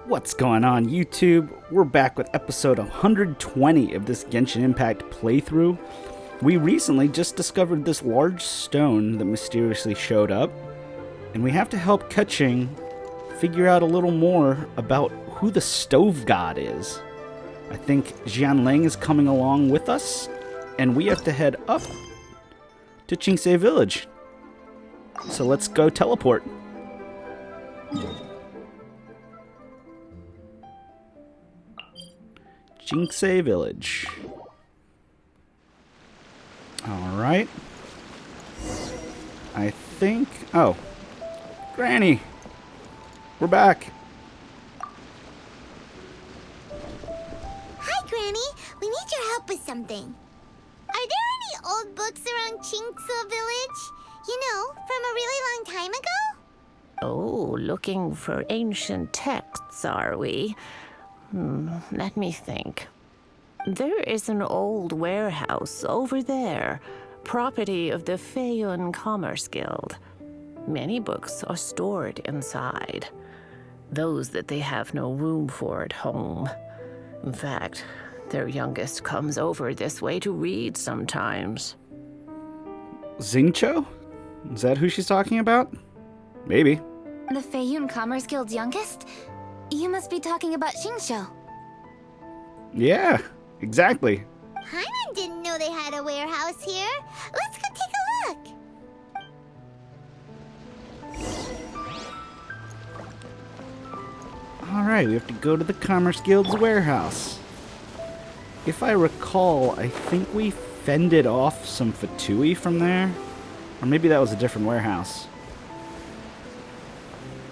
What's going on, YouTube? We're back with episode 120 of this Genshin Impact playthrough. We recently just discovered this large stone that mysteriously showed up, and we have to help Keqing figure out a little more about who the Stove God is. I think Xianling is coming along with us, and we have to head up to Xingqi village. So let's go teleport. Xingqi village. Alright. I think... Oh. Granny! We're back! Hi, Granny. We need your help with something. Are there any old books around Xingqi village? You know, from a really long time ago? Oh, looking for ancient texts, are we? Let me think. There is an old warehouse over there, property of the Feiyun Commerce Guild. Many books are stored inside, those that they have no room for at home. In fact, their youngest comes over this way to read sometimes. Xingqiu? Is that who she's talking about? Maybe. The Feiyun Commerce Guild's youngest? You must be talking about Xingqiu. Yeah, exactly. Paimon didn't know they had a warehouse here. Let's go take a look. Alright, we have to go to the Commerce Guild's warehouse. If I recall, I think we fended off some Fatui from there. Or maybe that was a different warehouse.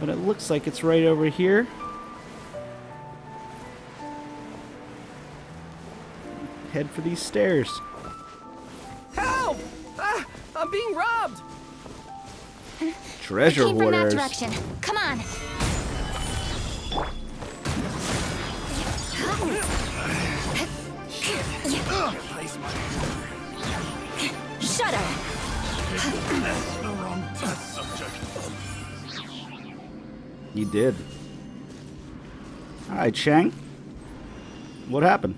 But it looks like it's right over here. Head for these stairs. Help! Ah, I'm being robbed! Treasure Came from that hoarders. direction. Come on. Shut up. You did. Alright, Shang. What happened?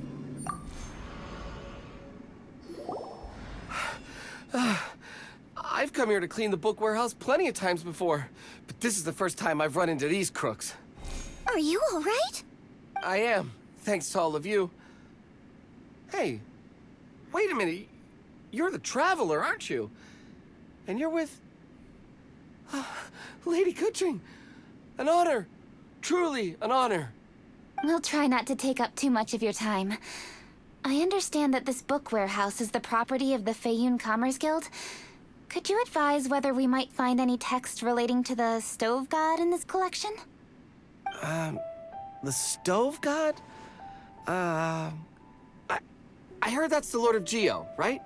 I've come here to clean the book warehouse plenty of times before, but this is the first time I've run into these crooks. Are you all right? I am, thanks to all of you. Hey, wait a minute. You're the traveler, aren't you? And you're with... Lady Keqing. An honor. Truly an honor. We'll try not to take up too much of your time. I understand that this book warehouse is the property of the Feiyun Commerce Guild. Could you advise whether we might find any text relating to the Stove God in this collection? The Stove God? I heard that's the Lord of Geo, right?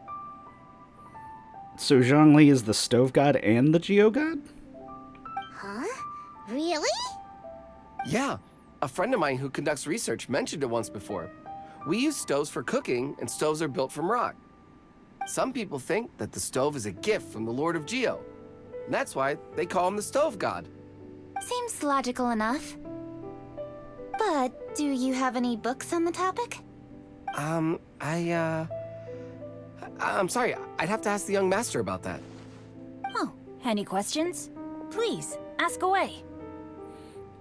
So Zhongli is the Stove God and the Geo God? Huh? Really? Yeah, a friend of mine who conducts research mentioned it once before. We use stoves for cooking, and stoves are built from rock. Some people think that the stove is a gift from the Lord of Geo. And that's why they call him the Stove God. Seems logical enough. But do you have any books on the topic? I'm sorry, I'd have to ask the young master about that. Oh, any questions? Please, ask away.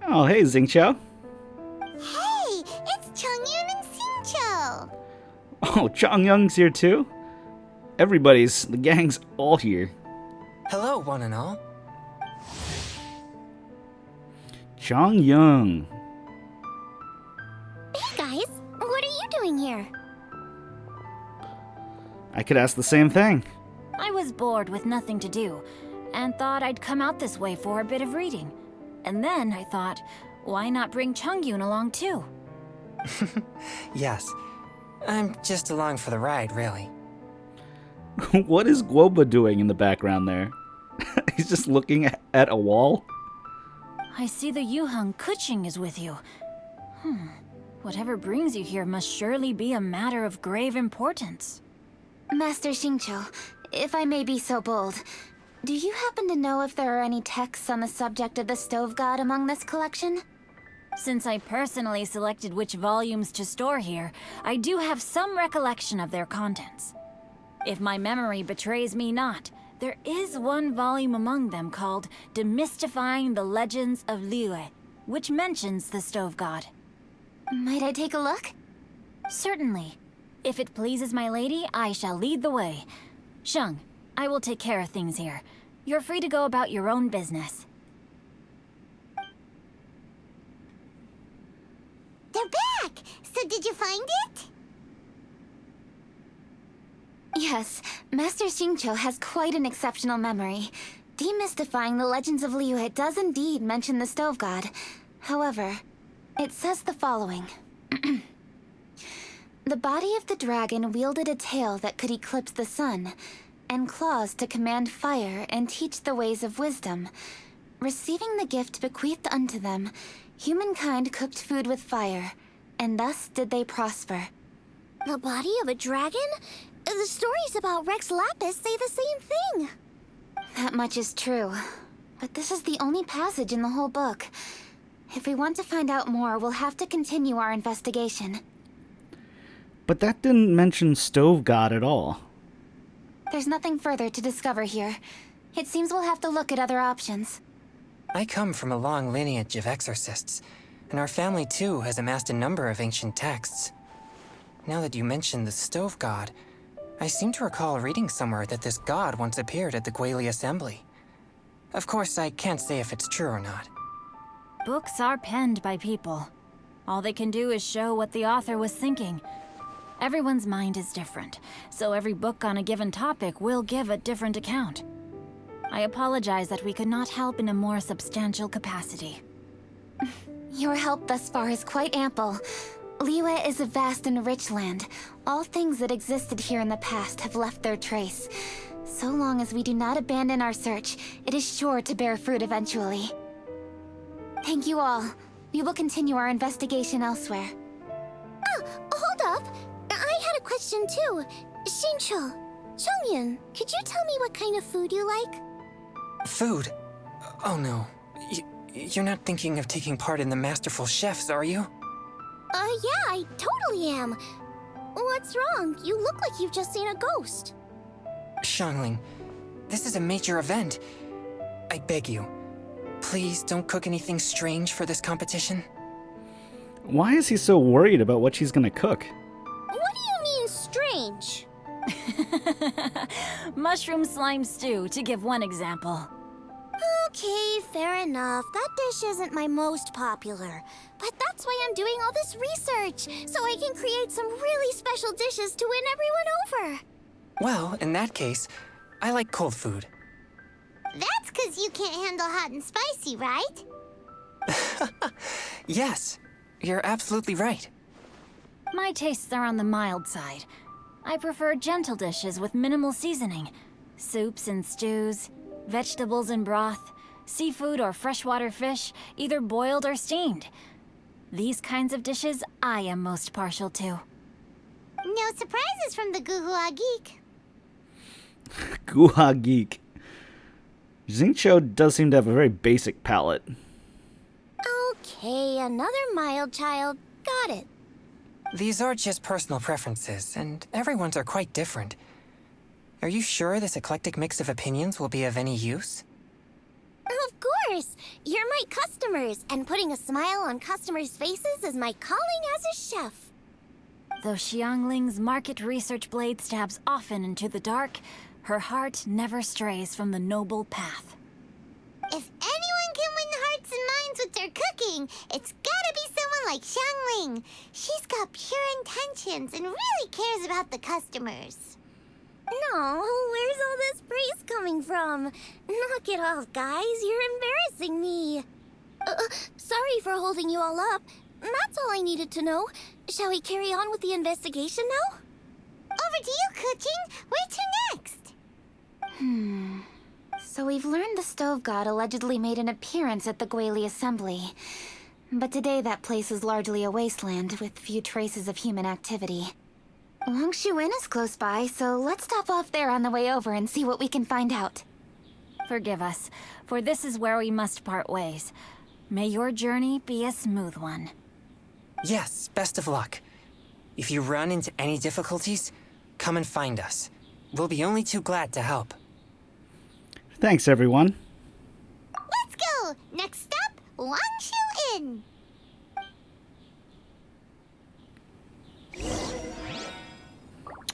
Oh, hey, Xingqiu. Hey, it's Chongyun and Xingqiu. Oh, Chongyun's here too? The gang's all here. Hello, one and all. Chongyun. Hey guys, what are you doing here? I could ask the same thing. I was bored with nothing to do, and thought I'd come out this way for a bit of reading. And then I thought, why not bring Chongyun along too? Yes, I'm just along for the ride, really. What is Guoba doing in the background there? He's just looking at a wall? I see the Yuheng Keqing is with you. Whatever brings you here must surely be a matter of grave importance. Master Xingqiu, if I may be so bold, do you happen to know if there are any texts on the subject of the Stove God among this collection? Since I personally selected which volumes to store here, I do have some recollection of their contents. If my memory betrays me not, there is one volume among them called Demystifying the Legends of Liyue, which mentions the Stove God. Might I take a look? Certainly. If it pleases my lady, I shall lead the way. Sheng, I will take care of things here. You're free to go about your own business. They're back! So did you find it? Yes, Master Xingqiu has quite an exceptional memory. Demystifying the Legends of Liyue does indeed mention the Stove God. However, it says the following. The body of the dragon wielded a tail that could eclipse the sun, and claws to command fire and teach the ways of wisdom. Receiving the gift bequeathed unto them, humankind cooked food with fire, and thus did they prosper. The body of a dragon? The stories about Rex Lapis say the same thing. That much is true, but this is the only passage in the whole book. If we want to find out more, we'll have to continue our investigation. But that didn't mention Stove God at all. There's nothing further to discover here. It seems we'll have to look at other options. I come from a long lineage of exorcists, and our family too has amassed a number of ancient texts. Now that you mention the Stove God, I seem to recall reading somewhere that this god once appeared at the Guili Assembly. Of course, I can't say if it's true or not. Books are penned by people. All they can do is show what the author was thinking. Everyone's mind is different, so every book on a given topic will give a different account. I apologize that we could not help in a more substantial capacity. Your help thus far is quite ample. Liyue is a vast and rich land. All things that existed here in the past have left their trace. So long as we do not abandon our search, it is sure to bear fruit eventually. Thank you all. We will continue our investigation elsewhere. Oh, hold up. I had a question too. Xingqiu, Chongyun, could you tell me what kind of food you like? Food? Oh no. You're not thinking of taking part in the Masterful Chefs, are you? Yeah, I totally am. What's wrong? You look like you've just seen a ghost. Xiangling, this is a major event. I beg you, please don't cook anything strange for this competition. Why is he so worried about what she's gonna cook? What do you mean, strange? Mushroom slime stew, to give one example. Okay, fair enough. That dish isn't my most popular. But that's why I'm doing all this research, so I can create some really special dishes to win everyone over. Well, in that case, I like cold food. That's 'cause you can't handle hot and spicy, right? Yes, you're absolutely right. My tastes are on the mild side. I prefer gentle dishes with minimal seasoning. Soups and stews, vegetables and broth, seafood or freshwater fish, either boiled or steamed. These kinds of dishes I am most partial to. No surprises from the Guhua Geek. Guha Geek. Xingqiu does seem to have a very basic palate. Okay, another mild child. Got it. These are just personal preferences, and everyone's are quite different. Are you sure this eclectic mix of opinions will be of any use? Of course! You're my customers, and putting a smile on customers' faces is my calling as a chef. Though Xiangling's market research blade stabs often into the dark, her heart never strays from the noble path. If anyone can win hearts and minds with their cooking, it's gotta be someone like Xiangling. She's got pure intentions and really cares about the customers. No, where's all this praise coming from? Knock it off, guys. You're embarrassing me. Sorry for holding you all up. That's all I needed to know. Shall we carry on with the investigation now? Over to you, Kuching. Where to next? So we've learned the Stove God allegedly made an appearance at the Guili Assembly. But today that place is largely a wasteland with few traces of human activity. Wangshu Inn is close by, so let's stop off there on the way over and see what we can find out. Forgive us, for this is where we must part ways. May your journey be a smooth one. Yes, best of luck. If you run into any difficulties, come and find us. We'll be only too glad to help. Thanks, everyone. Let's go! Next stop, Wangshu Inn.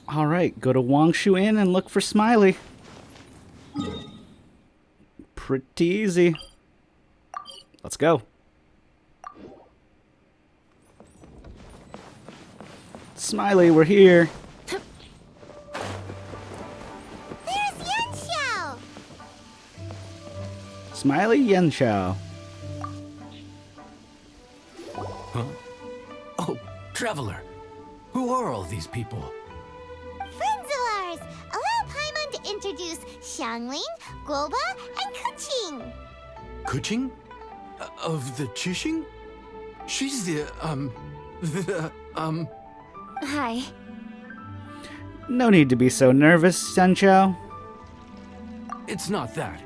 All right, go to Wangshu Inn and look for Smiley. Pretty easy. Let's go. Smiley, we're here. There's Yanxiao. Smiley Yenshao. Oh, Traveler. Who are all these people? Friends of ours. Allow Paimon to introduce Xiangling, Guoba, and Kuqing. Kuching? Of the Chishing? She's the, Hi. No need to be so nervous, Yenshao. It's not that.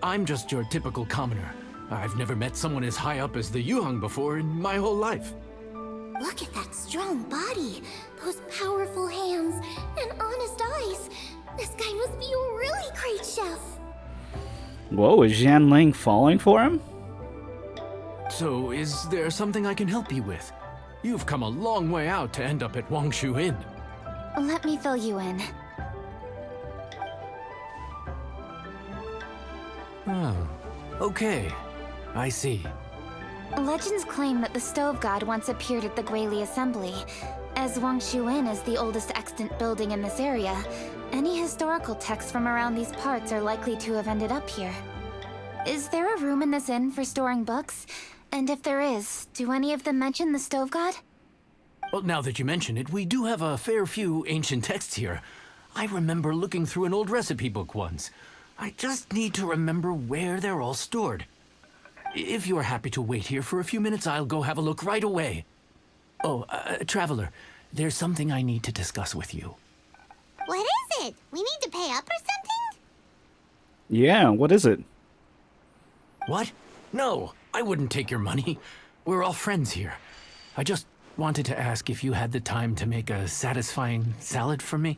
I'm just your typical commoner. I've never met someone as high up as the Yuheng before in my whole life. Look at that strong body, those powerful hands, and honest eyes. This guy must be a really great chef. Whoa, is Xianling falling for him? So, is there something I can help you with? You've come a long way out to end up at Wangshu Inn. Let me fill you in. Oh, okay. I see. Legends claim that the Stove God once appeared at the Guili Assembly. As Wangshu Inn is the oldest extant building in this area, any historical texts from around these parts are likely to have ended up here. Is there a room in this inn for storing books? And if there is, do any of them mention the Stove God? Well, now that you mention it, we do have a fair few ancient texts here. I remember looking through an old recipe book once. I just need to remember where they're all stored. If you are happy to wait here for a few minutes, I'll go have a look right away. Oh, Traveler, there's something I need to discuss with you. What is it? We need to pay up or something? Yeah, what is it? What? No, I wouldn't take your money. We're all friends here. I just wanted to ask if you had the time to make a satisfying salad for me.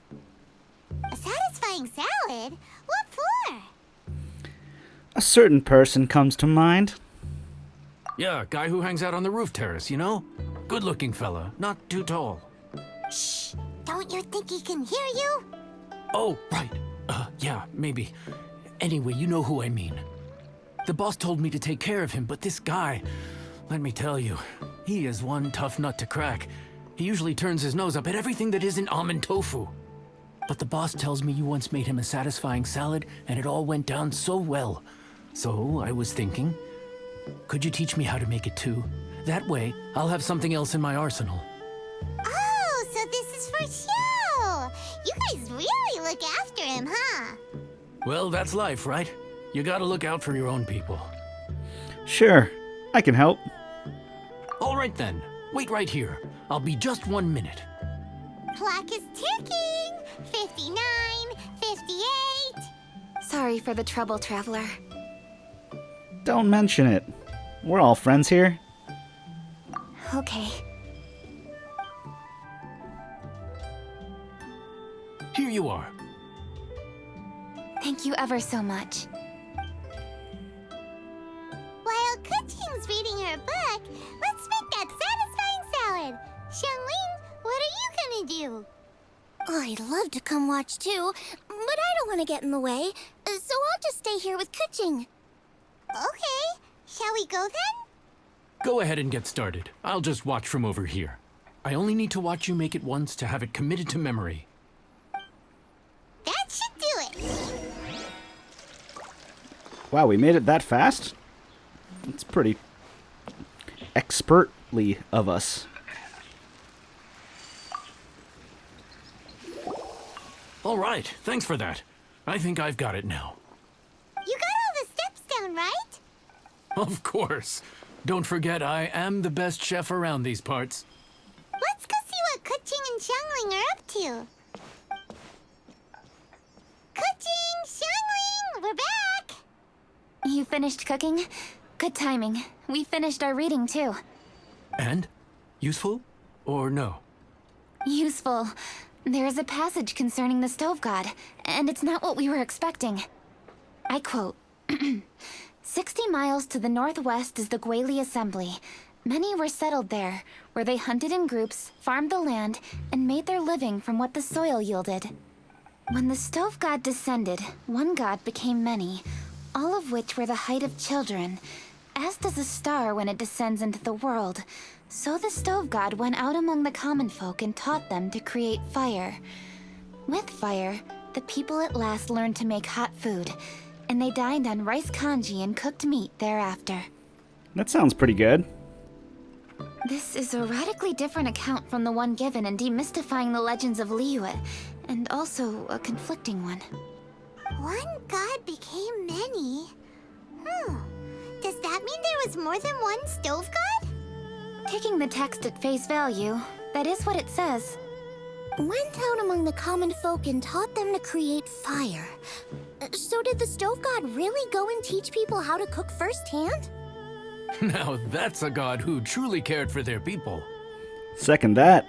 A satisfying salad? What for? A certain person comes to mind. Yeah, guy who hangs out on the roof terrace, you know? Good-looking fella, not too tall. Shh! Don't you think he can hear you? Oh, right. Yeah, maybe. Anyway, you know who I mean. The boss told me to take care of him, but this guy, let me tell you, he is one tough nut to crack. He usually turns his nose up at everything that isn't almond tofu. But the boss tells me you once made him a satisfying salad, and it all went down so well. So I was thinking, could you teach me how to make it too? That way, I'll have something else in my arsenal. Oh, so this is for show! You guys really look after him, huh? Well, that's life, right? You gotta look out for your own people. Sure, I can help. All right then, wait right here. I'll be just 1 minute. Clock is ticking! 59, 58. Sorry for the trouble, Traveler. Don't mention it. We're all friends here. Okay. Here you are. Thank you ever so much. While Kuqing's reading her book, let's make that satisfying salad. Xiangling, what are you gonna do? I'd love to come watch too, but I don't want to get in the way, so I'll just stay here with Kuqing. Okay, shall we go then? Go ahead and get started. I'll just watch from over here. I only need to watch you make it once to have it committed to memory. That should do it. Wow, we made it that fast? That's pretty expertly of us. All right, thanks for that. I think I've got it now. You got all the steps down, right? Of course. Don't forget, I am the best chef around these parts. Let's go see what Kuqing and Xiangling are up to. Kuqing, Xiangling, we're back! You finished cooking? Good timing. We finished our reading too. And? Useful? Or no? Useful. There is a passage concerning the stove god, and it's not what we were expecting. I quote, 60 miles to the northwest is the Guili Assembly. Many were settled there, where they hunted in groups, farmed the land, and made their living from what the soil yielded. When the stove god descended, one god became many, all of which were the height of children. As does a star when it descends into the world, so the stove god went out among the common folk and taught them to create fire. With fire, the people at last learned to make hot food, and they dined on rice congee and cooked meat thereafter. That sounds pretty good. This is a radically different account from the one given in Demystifying the Legends of Liyue, and also a conflicting one. One god became many. Does that mean there was more than one stove god? Taking the text at face value, that is what it says. Went out among the common folk and taught them to create fire. So did the stove god really go and teach people how to cook firsthand? Now that's a god who truly cared for their people. Second that.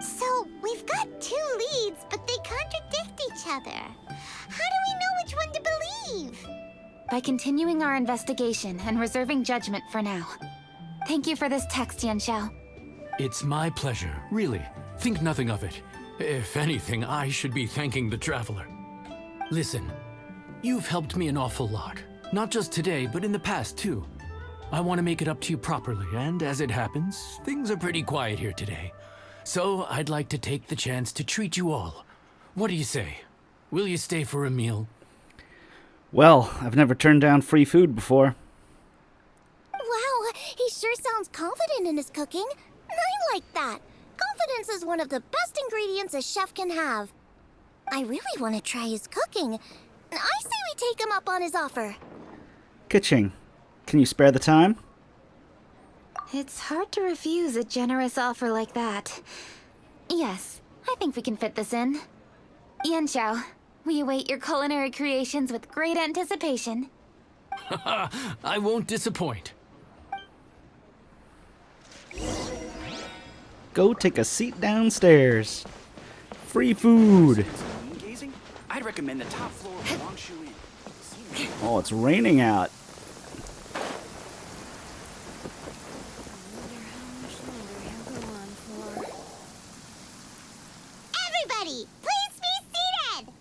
So, we've got two leads, but they contradict each other. How do we know which one to believe? By continuing our investigation and reserving judgment for now. Thank you for this text, Yanxiao. It's my pleasure, really. Think nothing of it. If anything, I should be thanking the traveler. Listen, you've helped me an awful lot. Not just today, but in the past, too. I want to make it up to you properly, and as it happens, things are pretty quiet here today. So I'd like to take the chance to treat you all. What do you say? Will you stay for a meal? Well, I've never turned down free food before. Wow, he sure sounds confident in his cooking. I like that. Confidence is one of the best ingredients a chef can have. I really want to try his cooking. I say we take him up on his offer. Ka-ching. Can you spare the time? It's hard to refuse a generous offer like that. Yes, I think we can fit this in. Yanxiao, we await your culinary creations with great anticipation. I won't disappoint. Go take a seat downstairs. Free food. Gazing? I'd recommend the top floor of Wangshu Inn. Oh, it's raining out. Everybody, please be seated!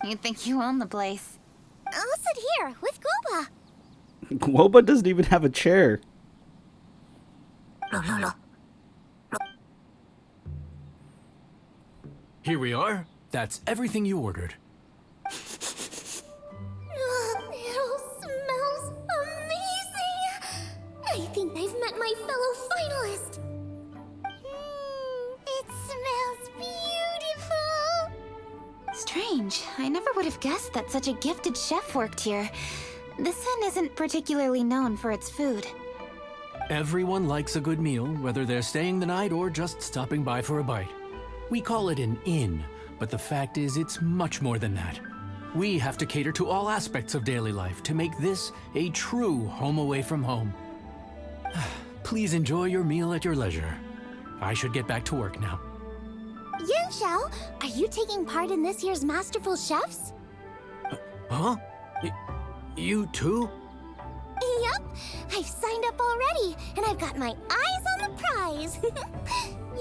You think you own the place. I'll sit here with Guoba. Guoba doesn't even have a chair. Here we are. That's everything you ordered. It all smells amazing. I think I've met my fellow finalist. It smells beautiful. Strange. I never would have guessed that such a gifted chef worked here. This inn isn't particularly known for its food. Everyone likes a good meal, whether they're staying the night or just stopping by for a bite. We call it an inn, but the fact is it's much more than that. We have to cater to all aspects of daily life to make this a true home away from home. Please enjoy your meal at your leisure. I should get back to work now. Yanxiao, are you taking part in this year's Masterful Chefs? Huh? You too? Yep, I've signed up already, and I've got my eyes on the prize.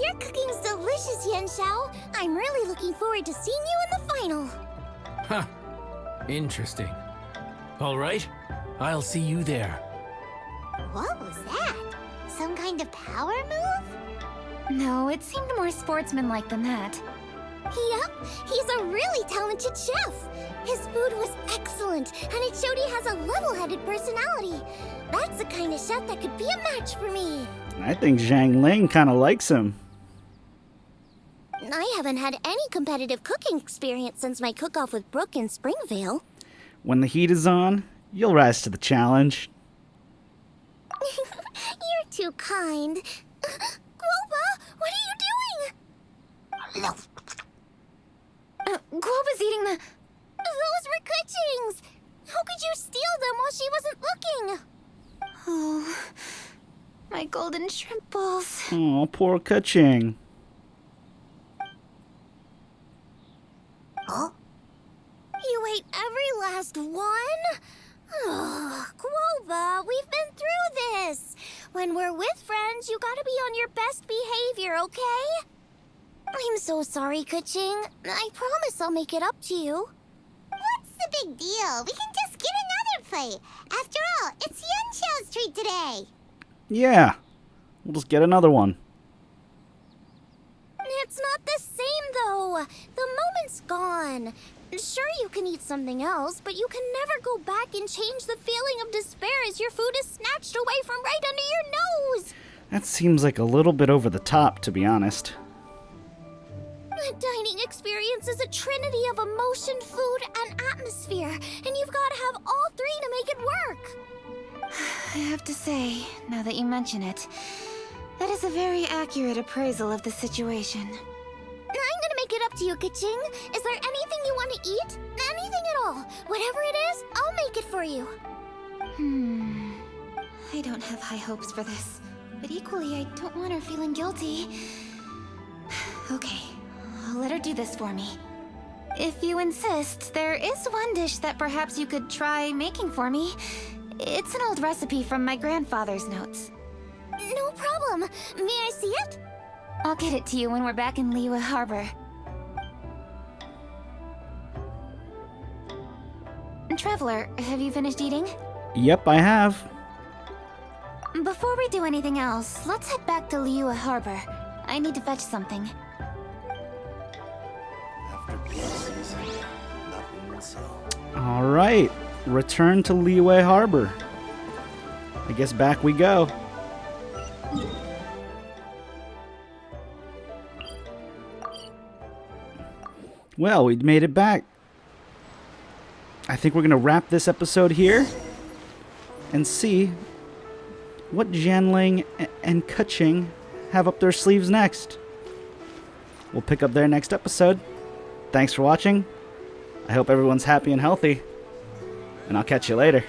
Your cooking's delicious, Yanxiao. I'm really looking forward to seeing you in the final. Huh. Interesting. All right, I'll see you there. What was that? Some kind of power move? No, it seemed more sportsmanlike than that. Yep, he's a really talented chef. His food was excellent, and it showed he has a level-headed personality. That's the kind of chef that could be a match for me. I think Zhang Ling kind of likes him. I haven't had any competitive cooking experience since my cook-off with Brooke in Springvale. When the heat is on, you'll rise to the challenge. You're too kind. Guoba, what are you doing? Guoba's eating the... Those were Kuchings. How could you steal them while she wasn't looking? Oh, my golden shrimp balls. Oh, poor Keqing. Huh? You ate every last one? Oh, Guoba, we've been through this. When we're with friends, you gotta be on your best behavior, okay? I'm so sorry, Keqing. I promise I'll make it up to you. What's the big deal? We can just get another plate. After all, it's Yunqiao's treat today. Yeah, we'll just get another one. It's not the same, though. The moment's gone. Sure, you can eat something else, but you can never go back and change the feeling of despair as your food is snatched away from right under your nose. That seems like a little bit over the top, to be honest. A dining experience is a trinity of emotion, food, and atmosphere, and you've got to have all three to make it work. I have to say, now that you mention it, that is a very accurate appraisal of the situation. I'm gonna make it up to you, Keqing. Is there anything you want to eat? Anything at all. Whatever it is, I'll make it for you. I don't have high hopes for this, but equally I don't want her feeling guilty. Okay, I'll let her do this for me. If you insist, there is one dish that perhaps you could try making for me. It's an old recipe from my grandfather's notes. No problem. May I see it? I'll get it to you when we're back in Liyue Harbor. Traveler, have you finished eating? Yep, I have. Before we do anything else, let's head back to Liyue Harbor. I need to fetch something. All right, return to Liyue Harbor. I guess back we go. Well, we made it back. I think we're going to wrap this episode here and see what Jianling and Keqing have up their sleeves next. We'll pick up their next episode. Thanks for watching. I hope everyone's happy and healthy, and I'll catch you later.